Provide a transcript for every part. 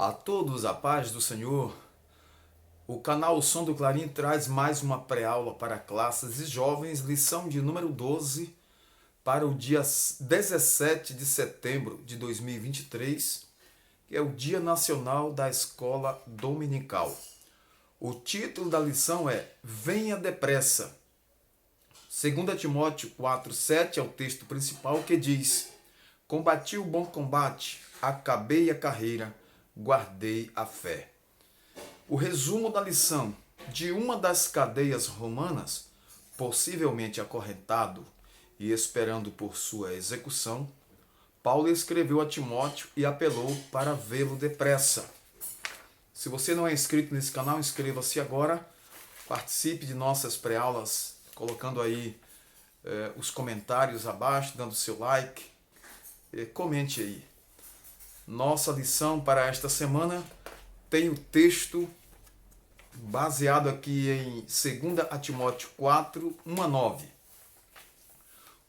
A todos a paz do Senhor. O canal O Som do Clarim traz mais uma pré-aula para classes e jovens, lição de número 12, para o dia 17 de setembro de 2023, que é o Dia Nacional da Escola Dominical. O título da lição é Venha Depressa. 2 Timóteo 4,7 é o texto principal que diz: Combati o bom combate, acabei a carreira, guardei a fé. O resumo da lição: de uma das cadeias romanas, possivelmente acorrentado e esperando por sua execução, Paulo escreveu a Timóteo e apelou para vê-lo depressa. Se você não é inscrito nesse canal, inscreva-se agora, participe de nossas pré-aulas, colocando aí os comentários abaixo, dando seu like, comente aí. Nossa lição para esta semana tem o texto baseado aqui em 2 Timóteo 4, 1 a 9.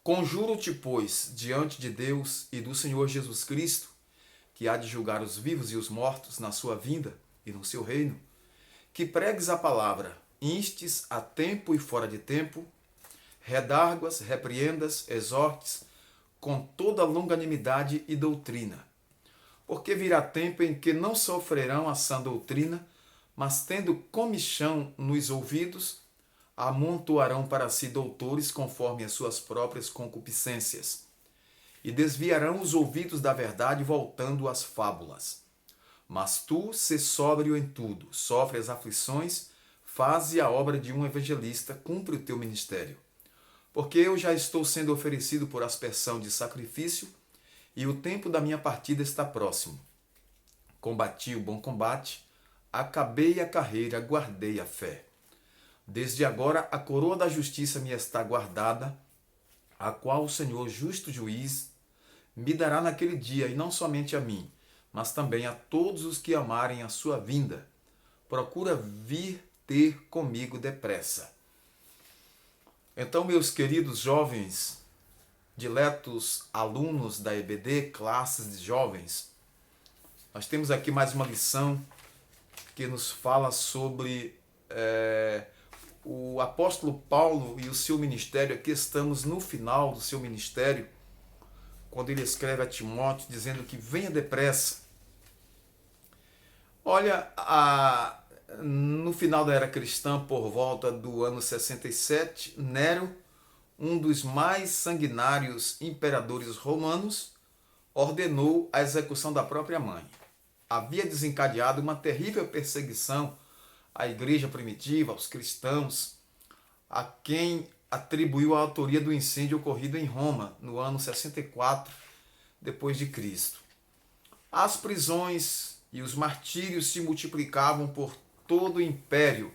Conjuro-te, pois, diante de Deus e do Senhor Jesus Cristo, que há de julgar os vivos e os mortos na sua vinda e no seu reino, que pregues a palavra, instes a tempo e fora de tempo, redarguas, repreendas, exortes, com toda longanimidade e doutrina. Porque virá tempo em que não sofrerão a sã doutrina, mas tendo comichão nos ouvidos, amontoarão para si doutores conforme as suas próprias concupiscências, e desviarão os ouvidos da verdade, voltando às fábulas. Mas tu, sê sóbrio em tudo, sofre as aflições, faze a obra de um evangelista, cumpre o teu ministério. Porque eu já estou sendo oferecido por aspersão de sacrifício, e o tempo da minha partida está próximo. Combati o bom combate, acabei a carreira, guardei a fé. Desde agora a coroa da justiça me está guardada, a qual o Senhor, justo juiz, me dará naquele dia, e não somente a mim, mas também a todos os que amarem a sua vinda. Procura vir ter comigo depressa. Então, meus queridos jovens, diletos alunos da EBD, classes de jovens, nós temos aqui mais uma lição que nos fala sobre o apóstolo Paulo e o seu ministério. Aqui estamos no final do seu ministério, quando ele escreve a Timóteo dizendo que venha depressa. Olha, no final da era cristã, por volta do ano 67, Nero, um dos mais sanguinários imperadores romanos, ordenou a execução da própria mãe. Havia desencadeado uma terrível perseguição à igreja primitiva, aos cristãos, a quem atribuiu a autoria do incêndio ocorrido em Roma no ano 64 depois de Cristo. As prisões e os martírios se multiplicavam por todo o império.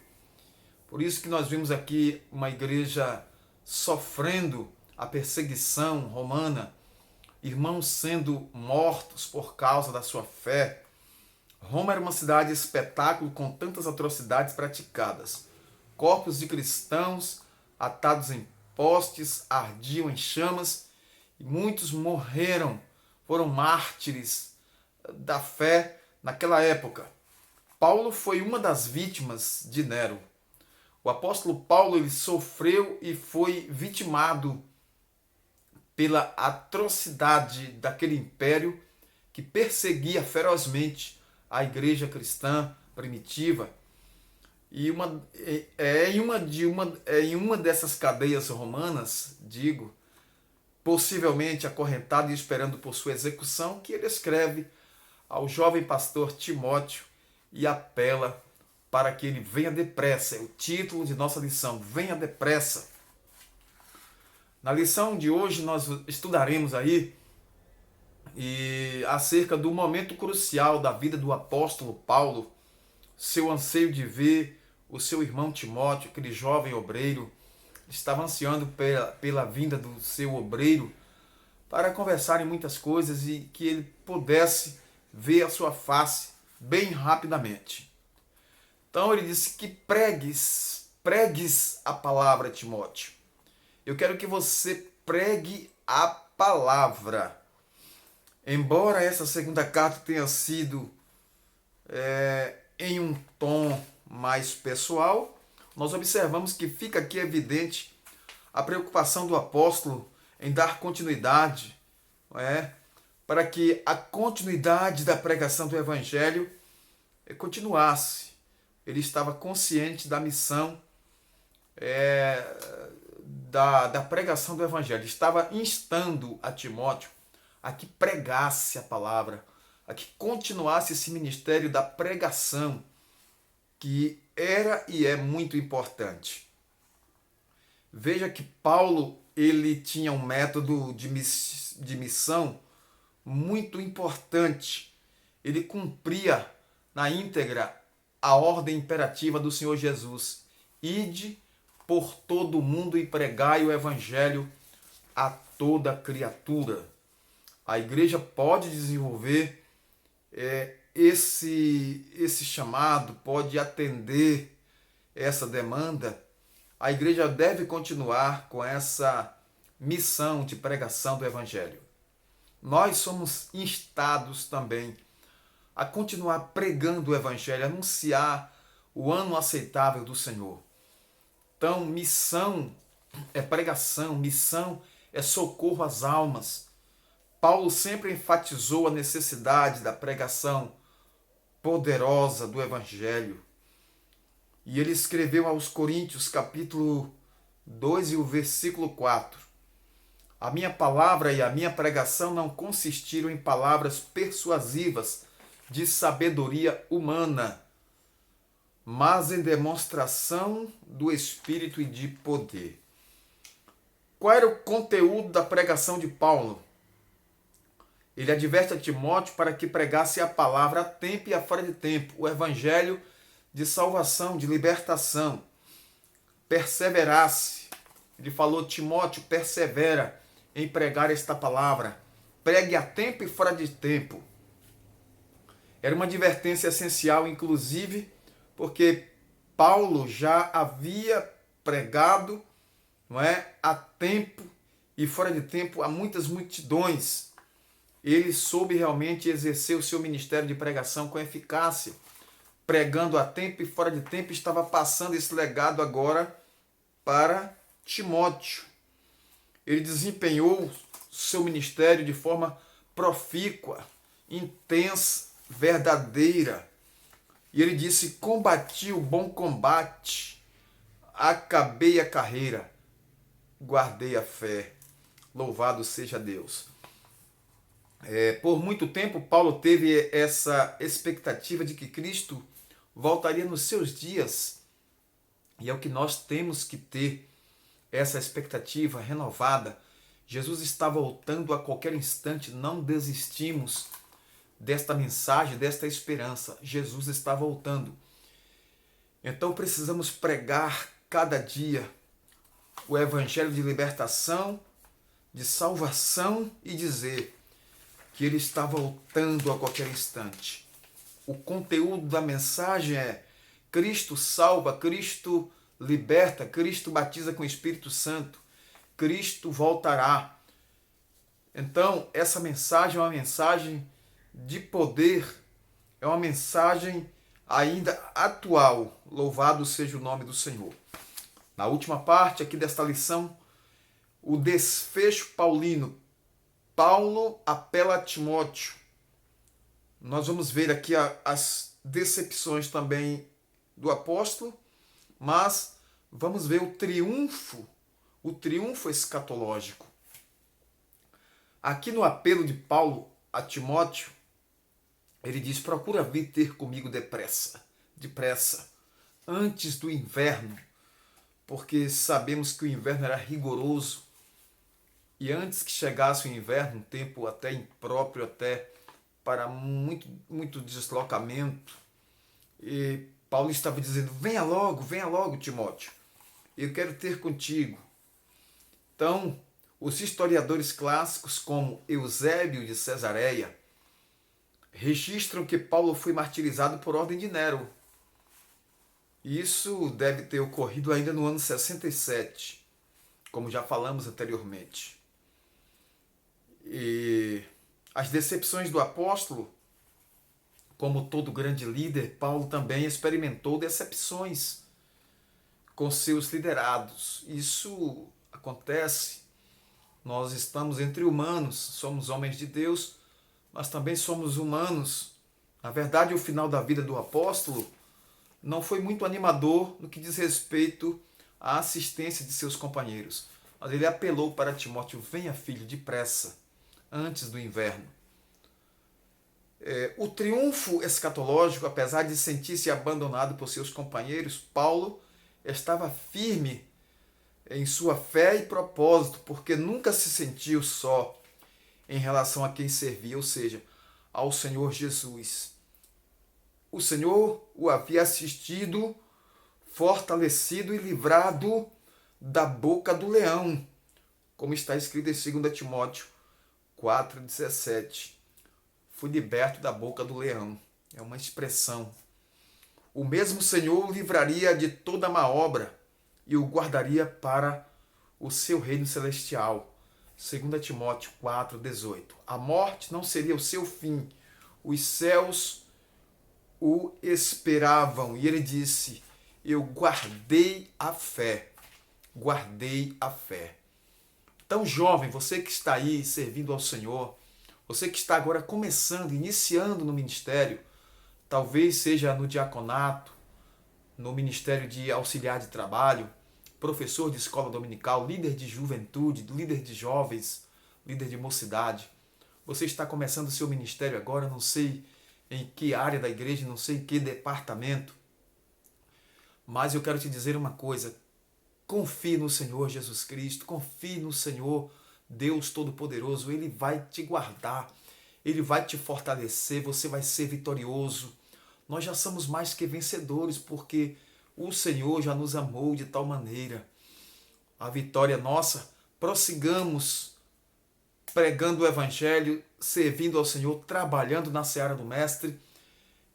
Por isso que nós vimos aqui uma igreja sofrendo a perseguição romana, irmãos sendo mortos por causa da sua fé. Roma era uma cidade espetáculo com tantas atrocidades praticadas. Corpos de cristãos atados em postes ardiam em chamas e muitos morreram, foram mártires da fé naquela época. Paulo foi uma das vítimas de Nero. O apóstolo Paulo ele sofreu e foi vitimado pela atrocidade daquele império que perseguia ferozmente a igreja cristã primitiva. E em uma dessas cadeias romanas, possivelmente acorrentado e esperando por sua execução, que ele escreve ao jovem pastor Timóteo e apela para que ele venha depressa. É o título de nossa lição, venha depressa. Na lição de hoje nós estudaremos aí acerca do momento crucial da vida do apóstolo Paulo, seu anseio de ver o seu irmão Timóteo, aquele jovem obreiro, estava ansiando pela vinda do seu obreiro para conversarem muitas coisas e que ele pudesse ver a sua face bem rapidamente. Então ele disse que pregues a palavra, Timóteo. Eu quero que você pregue a palavra. Embora essa segunda carta tenha sido em um tom mais pessoal, nós observamos que fica aqui evidente a preocupação do apóstolo em dar continuidade, não é? Para que a continuidade da pregação do Evangelho continuasse. Ele estava consciente da missão da pregação do Evangelho. Estava instando a Timóteo a que pregasse a palavra, a que continuasse esse ministério da pregação, que era e é muito importante. Veja que Paulo ele tinha um método de missão muito importante. Ele cumpria na íntegra a ordem imperativa do Senhor Jesus: ide por todo o mundo e pregai o evangelho a toda criatura. A igreja pode desenvolver esse chamado, pode atender essa demanda. A igreja deve continuar com essa missão de pregação do evangelho. Nós somos instados também a continuar pregando o evangelho, anunciar o ano aceitável do Senhor. Então, missão é pregação, missão é socorro às almas. Paulo sempre enfatizou a necessidade da pregação poderosa do evangelho. E ele escreveu aos Coríntios, capítulo 2 e o versículo 4. A minha palavra e a minha pregação não consistiram em palavras persuasivas de sabedoria humana, mas em demonstração do Espírito e de poder. Qual era o conteúdo da pregação de Paulo? Ele adverte a Timóteo para que pregasse a palavra a tempo e a fora de tempo, o evangelho de salvação, de libertação. Perseverasse. Ele falou: Timóteo, persevera em pregar esta palavra. Pregue a tempo e fora de tempo. Era uma advertência essencial, inclusive, porque Paulo já havia pregado, não é, a tempo e fora de tempo a muitas multidões. Ele soube realmente exercer o seu ministério de pregação com eficácia. Pregando a tempo e fora de tempo, estava passando esse legado agora para Timóteo. Ele desempenhou seu ministério de forma profícua, intensa, verdadeira. E ele disse: combati o bom combate, acabei a carreira, guardei a fé. Louvado seja Deus. Por muito tempo, Paulo teve essa expectativa de que Cristo voltaria nos seus dias. E é o que nós temos que ter, essa expectativa renovada. Jesus está voltando a qualquer instante, não desistimos desta mensagem, desta esperança. Jesus está voltando. Então precisamos pregar cada dia o evangelho de libertação, de salvação e dizer que ele está voltando a qualquer instante. O conteúdo da mensagem é: Cristo salva, Cristo liberta, Cristo batiza com o Espírito Santo, Cristo voltará. Então, essa mensagem é uma mensagem de poder, é uma mensagem ainda atual. Louvado seja o nome do Senhor. Na última parte aqui desta lição, o desfecho paulino. Paulo apela a Timóteo. Nós vamos ver aqui as decepções também do apóstolo, mas vamos ver o triunfo escatológico. Aqui no apelo de Paulo a Timóteo, ele diz: procura vir ter comigo depressa, antes do inverno, porque sabemos que o inverno era rigoroso. E antes que chegasse o inverno, um tempo até impróprio, até para muito deslocamento, e Paulo estava dizendo: venha logo, Timóteo, eu quero ter contigo. Então, os historiadores clássicos, como Eusébio de Cesareia, registram que Paulo foi martirizado por ordem de Nero. Isso deve ter ocorrido ainda no ano 67, como já falamos anteriormente. E as decepções do apóstolo Como todo grande líder, Paulo também experimentou decepções com seus liderados. Isso acontece. Nós estamos entre humanos, somos homens de Deus, mas também somos humanos. Na verdade, o final da vida do apóstolo não foi muito animador no que diz respeito à assistência de seus companheiros. Mas ele apelou para Timóteo: venha, filho, depressa, antes do inverno. O triunfo escatológico, apesar de sentir-se abandonado por seus companheiros, Paulo estava firme em sua fé e propósito, porque nunca se sentiu só em relação a quem servia, ou seja, ao Senhor Jesus. O Senhor o havia assistido, fortalecido e livrado da boca do leão, como está escrito em 2 Timóteo 4,17. Fui liberto da boca do leão. É uma expressão. O mesmo Senhor o livraria de toda má obra e o guardaria para o seu reino celestial. 2 Timóteo 4,18. A morte não seria o seu fim. Os céus o esperavam. E ele disse: eu guardei a fé. Guardei a fé. Então, jovem, você que está aí servindo ao Senhor, você que está agora começando, iniciando no ministério, talvez seja no diaconato, no ministério de auxiliar de trabalho, professor de escola dominical, líder de juventude, líder de jovens, líder de mocidade. Você está começando o seu ministério agora, não sei em que área da igreja, não sei em que departamento, mas eu quero te dizer uma coisa: confie no Senhor Jesus Cristo, confie no Senhor Deus Todo-Poderoso. Ele vai te guardar, Ele vai te fortalecer, você vai ser vitorioso. Nós já somos mais que vencedores, porque o Senhor já nos amou de tal maneira. A vitória é nossa. Prossigamos pregando o Evangelho, servindo ao Senhor, trabalhando na seara do Mestre.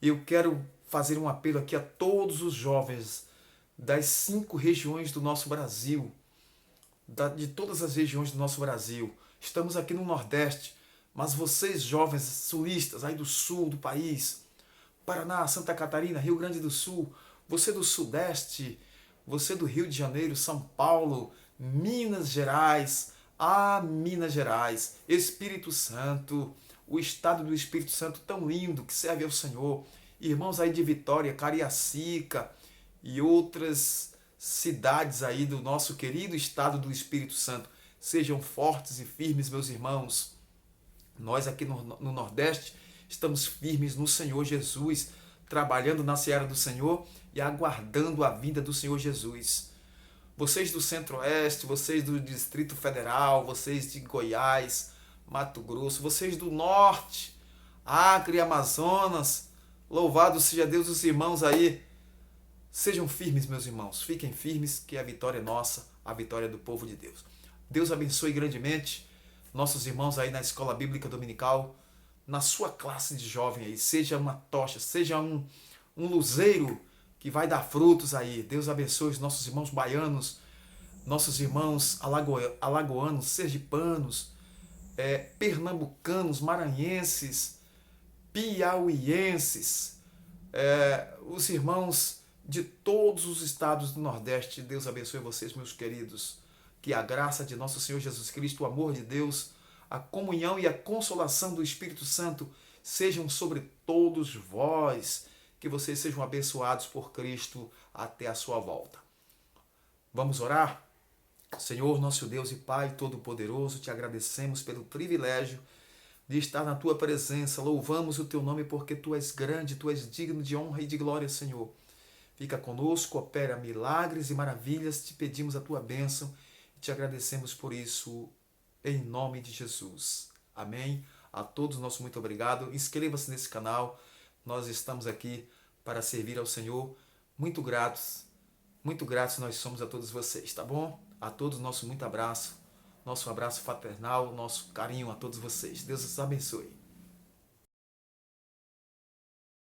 Eu quero fazer um apelo aqui a todos os jovens das 5 regiões do nosso Brasil, de todas as regiões do nosso Brasil. Estamos aqui no Nordeste, mas vocês jovens sulistas aí do sul do país, Paraná, Santa Catarina, Rio Grande do Sul, você do Sudeste, você do Rio de Janeiro, São Paulo, Minas Gerais, Minas Gerais, Espírito Santo, o estado do Espírito Santo tão lindo que serve ao Senhor, irmãos aí de Vitória, Cariacica e outras cidades aí do nosso querido estado do Espírito Santo. Sejam fortes e firmes, meus irmãos. Nós aqui no Nordeste estamos firmes no Senhor Jesus, trabalhando na seara do Senhor e aguardando a vinda do Senhor Jesus. Vocês do Centro-Oeste, vocês do Distrito Federal, vocês de Goiás, Mato Grosso, vocês do Norte, Acre e Amazonas, louvado seja Deus, os irmãos aí. Sejam firmes, meus irmãos, fiquem firmes, que a vitória é nossa, a vitória é do povo de Deus. Deus abençoe grandemente nossos irmãos aí na Escola Bíblica Dominical, na sua classe de jovem aí. Seja uma tocha, seja um luzeiro que vai dar frutos aí. Deus abençoe os nossos irmãos baianos, nossos irmãos alagoanos, sergipanos, pernambucanos, maranhenses, piauienses, os irmãos de todos os estados do Nordeste. Deus abençoe vocês, meus queridos. Que a graça de nosso Senhor Jesus Cristo, o amor de Deus, a comunhão e a consolação do Espírito Santo sejam sobre todos vós. Que vocês sejam abençoados por Cristo até a sua volta. Vamos orar? Senhor, nosso Deus e Pai Todo-Poderoso, te agradecemos pelo privilégio de estar na tua presença. Louvamos o teu nome porque tu és grande, tu és digno de honra e de glória, Senhor. Fica conosco, opera milagres e maravilhas. Te pedimos a tua bênção e te agradecemos por isso, em nome de Jesus. Amém? A todos, nosso muito obrigado. Inscreva-se nesse canal. Nós estamos aqui para servir ao Senhor. Muito gratos nós somos a todos vocês, tá bom? A todos, nosso muito abraço, nosso abraço fraternal, nosso carinho a todos vocês. Deus os abençoe.